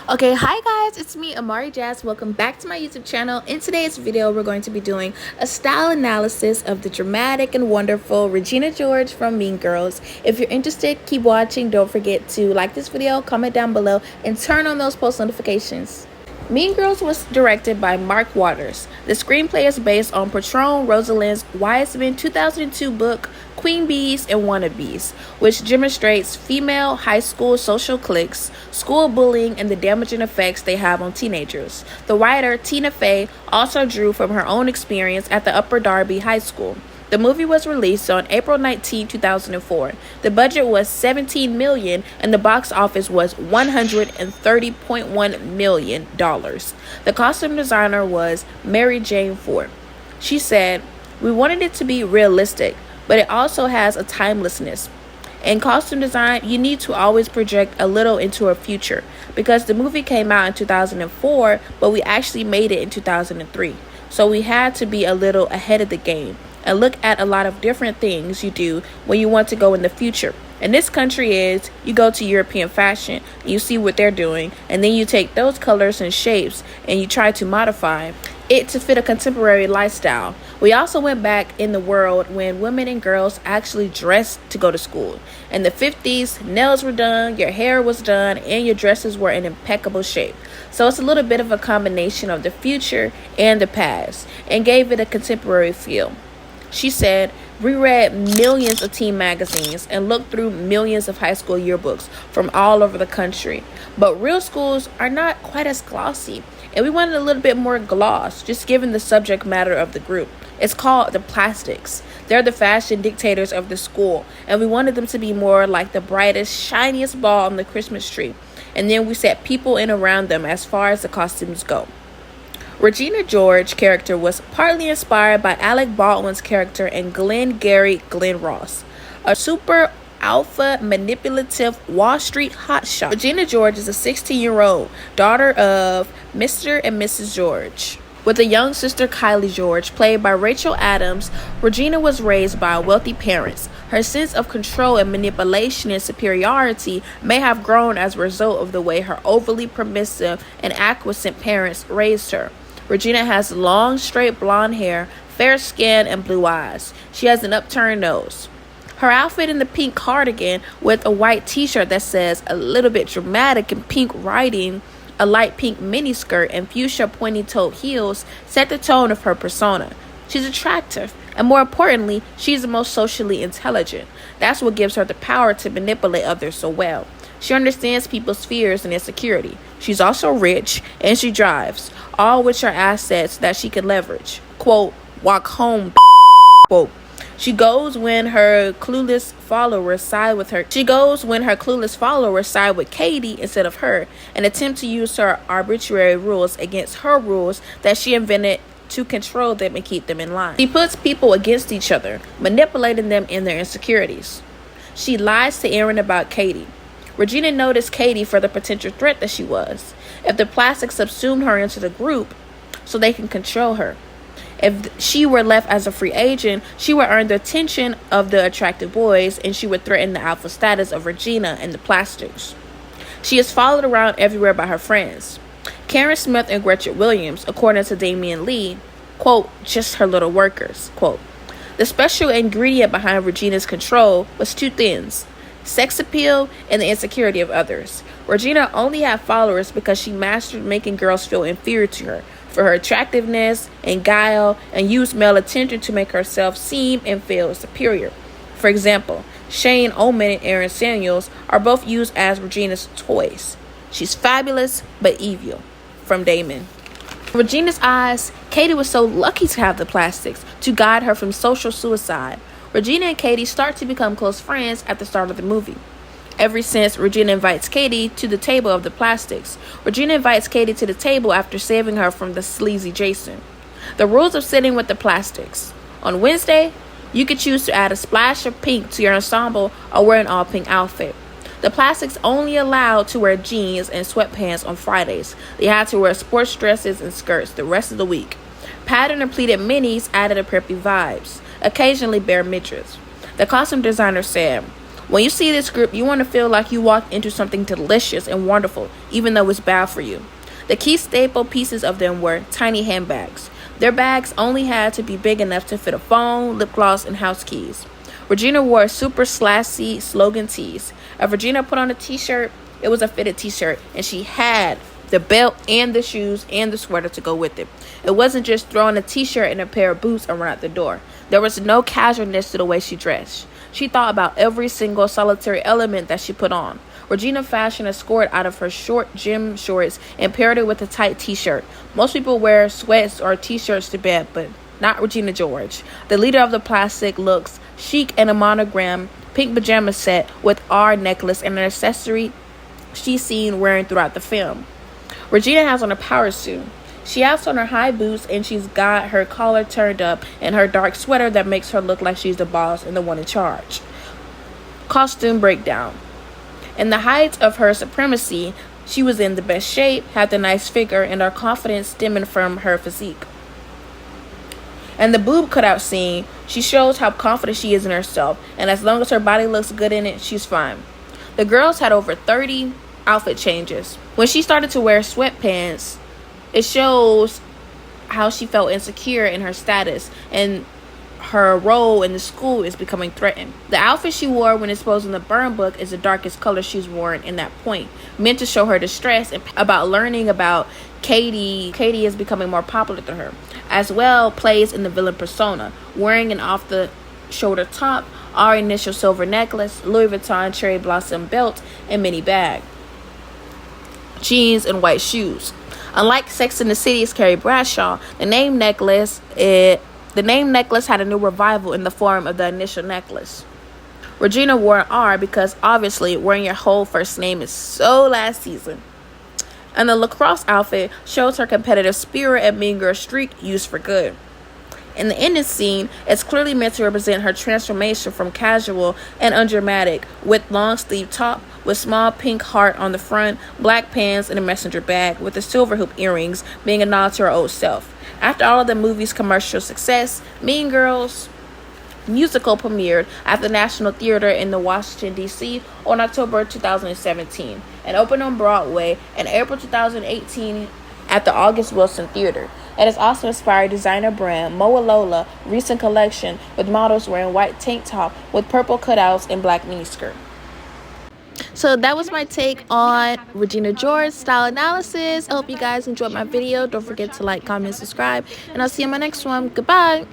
Okay, hi guys, it's me, Amarijasz. Welcome back to my YouTube channel. In today's video, we're going to be doing a style analysis of the dramatic and wonderful Regina George from Mean Girls. If you're interested, keep watching. Don't forget to like this video, comment down below, and turn on those post notifications. Mean Girls was directed by Mark Waters. The screenplay is based on Patron Rosalind's Wiseman 2002 book, Queen Bees and Wannabes, which demonstrates female high school social cliques, school bullying, and the damaging effects they have on teenagers. The writer, Tina Fey, also drew from her own experience at the Upper Darby High School. The movie was released on April 19, 2004. The budget was $17 million and the box office was $130.1 million. The costume designer was Mary Jane Ford. She said, "We wanted it to be realistic, but it also has a timelessness. In costume design, you need to always project a little into a future because the movie came out in 2004, but we actually made it in 2003. So we had to be a little ahead of the game and look at a lot of different things you do when you want to go in the future. In this country is you go to European fashion and you see what they're doing, and then you take those colors and shapes and you try to modify it to fit a contemporary lifestyle. We also went back in the world when women and girls actually dressed to go to school. In the 50s, nails were done, your hair was done, and your dresses were in impeccable shape. So it's a little bit of a combination of the future and the past and gave it a contemporary feel." She said, "We read millions of teen magazines and looked through millions of high school yearbooks from all over the country. But real schools are not quite as glossy, and we wanted a little bit more gloss, just given the subject matter of the group. It's called the Plastics. They're the fashion dictators of the school, and we wanted them to be more like the brightest, shiniest ball on the Christmas tree. And then we set people in around them as far as the costumes go." Regina George's character was partly inspired by Alec Baldwin's character in Glengarry Glen Ross, a super alpha manipulative Wall Street hotshot. Regina George is a 16-year-old daughter of Mr. and Mrs. George. With a young sister, Kylie George, played by Rachel Adams, Regina was raised by wealthy parents. Her sense of control and manipulation and superiority may have grown as a result of the way her overly permissive and acquiescent parents raised her. Regina has long, straight blonde hair, fair skin, and blue eyes. She has an upturned nose. Her outfit in the pink cardigan with a white t-shirt that says a little bit dramatic in pink writing, a light pink miniskirt, and fuchsia pointy-toed heels set the tone of her persona. She's attractive, and more importantly, she's the most socially intelligent. That's what gives her the power to manipulate others so well. She understands people's fears and insecurity. She's also rich, and she drives, all which are assets that she can leverage. Quote, "Walk home," quote. She goes when her clueless followers side with Katie instead of her, and attempt to use her arbitrary rules against her rules that she invented to control them and keep them in line. She puts people against each other, manipulating them in their insecurities. She lies to Aaron about Katie. Regina noticed Katie for the potential threat that she was. If the Plastics subsumed her into the group so they can control her. If she were left as a free agent, she would earn the attention of the attractive boys, and she would threaten the alpha status of Regina and the Plastics. She is followed around everywhere by her friends. Karen Smith and Gretchen Williams, according to Damian Lee, quote, "just her little workers," quote. The special ingredient behind Regina's control was two things: sex appeal and the insecurity of others. Regina only had followers because she mastered making girls feel inferior to her for her attractiveness and guile, and used male attention to make herself seem and feel superior. For example, Shane Oman and Aaron Samuels are both used as Regina's toys. "She's fabulous but evil," from Damon. In Regina's eyes, Katie was so lucky to have the Plastics to guide her from social suicide. Regina and Katie start to become close friends at the start of the movie. Ever since Regina invites Katie to the table of the Plastics, Regina invites Katie to the table after saving her from the sleazy Jason. The rules of sitting with the Plastics: on Wednesday, you could choose to add a splash of pink to your ensemble or wear an all-pink outfit. The Plastics only allowed to wear jeans and sweatpants on Fridays. They had to wear sports dresses and skirts the rest of the week. Patterned and pleated minis added a preppy vibes, occasionally bare midriffs. The costume designer said, When you see this group, you want to feel like you walked into something delicious and wonderful, even though it's bad for you. The key staple pieces of them were tiny handbags. Their bags only had to be big enough to fit a phone, lip gloss, and house keys. Regina wore super slassy slogan tees. If Regina put on a t-shirt, it was a fitted t-shirt, and she had the belt and the shoes and the sweater to go with it. It wasn't just throwing a t-shirt and a pair of boots and run out the door. There was no casualness to the way she dressed. She thought about every single solitary element that she put on. Regina fashioned a skirt out of her short gym shorts and paired it with a tight t-shirt. Most people wear sweats or t-shirts to bed, but not Regina George. The leader of the plastic looks chic in a monogram pink pajama set with R necklace and an accessory she's seen wearing throughout the film. Regina has on a power suit. She has on her high boots and she's got her collar turned up and her dark sweater that makes her look like she's the boss and the one in charge. Costume breakdown. In the height of her supremacy, she was in the best shape, had the nice figure, and her confidence stemming from her physique. And the boob cutout scene, she shows how confident she is in herself, and as long as her body looks good in it, she's fine. The girls had over 30 outfit changes. When she started to wear sweatpants, it shows how she felt insecure in her status, and her role in the school is becoming threatened. The outfit she wore when exposed in the burn book is the darkest color she's worn in that point, meant to show her distress about learning about Katie. Katie is becoming more popular to her. As well, plays in the villain persona, wearing an off-the-shoulder top, our initial silver necklace, Louis Vuitton cherry blossom belt, and mini bag, jeans, and white shoes. Unlike Sex and the City's Carrie Bradshaw, the name necklace had a new revival in the form of the initial necklace. Regina wore an R because obviously wearing your whole first name is so last season. And the lacrosse outfit shows her competitive spirit and mean girl streak used for good. In the ending scene, it's clearly meant to represent her transformation from casual and undramatic, with long sleeve top, with small pink heart on the front, black pants, and a messenger bag, with the silver hoop earrings being a nod to her old self. After all of the movie's commercial success, Mean Girls musical premiered at the National Theater in the Washington, D.C. on October 2017 and opened on Broadway in April 2018 at the August Wilson Theater. It has also inspired designer brand Moa Lola recent collection with models wearing white tank top with purple cutouts and black miniskirt. So that was my take on Regina George style analysis. I hope you guys enjoyed my video. Don't forget to like, comment, subscribe, and I'll see you in my next one. Goodbye.